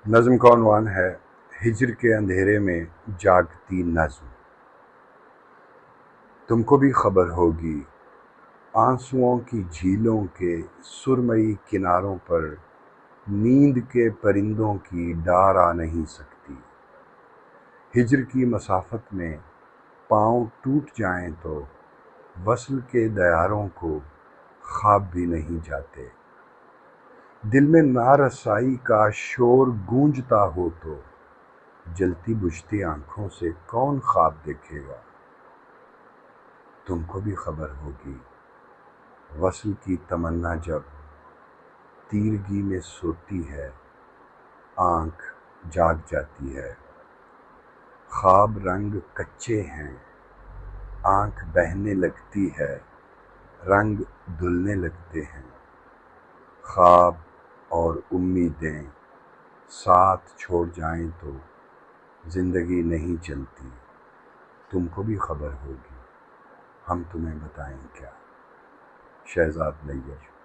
نظم کا عنوان ہے ہجر کے اندھیرے میں جاگتی نظم۔ تم کو بھی خبر ہوگی آنسوؤں کی جھیلوں کے سرمئی کناروں پر نیند کے پرندوں کی ڈار آ نہیں سکتی۔ ہجر کی مسافت میں پاؤں ٹوٹ جائیں تو وصل کے دیاروں کو خواب بھی نہیں جاتے۔ دل میں نارسائی کا شور گونجتا ہو تو جلتی بجھتی آنکھوں سے کون خواب دیکھے گا۔ تم کو بھی خبر ہوگی وصل کی تمنا جب تیرگی میں سوتی ہے، آنکھ جاگ جاتی ہے۔ خواب رنگ کچے ہیں، آنکھ بہنے لگتی ہے، رنگ دھلنے لگتے ہیں۔ خواب اور امیدیں ساتھ چھوڑ جائیں تو زندگی نہیں چلتی۔ تم کو بھی خبر ہوگی، ہم تمہیں بتائیں کیا۔ شہزاد نیّر۔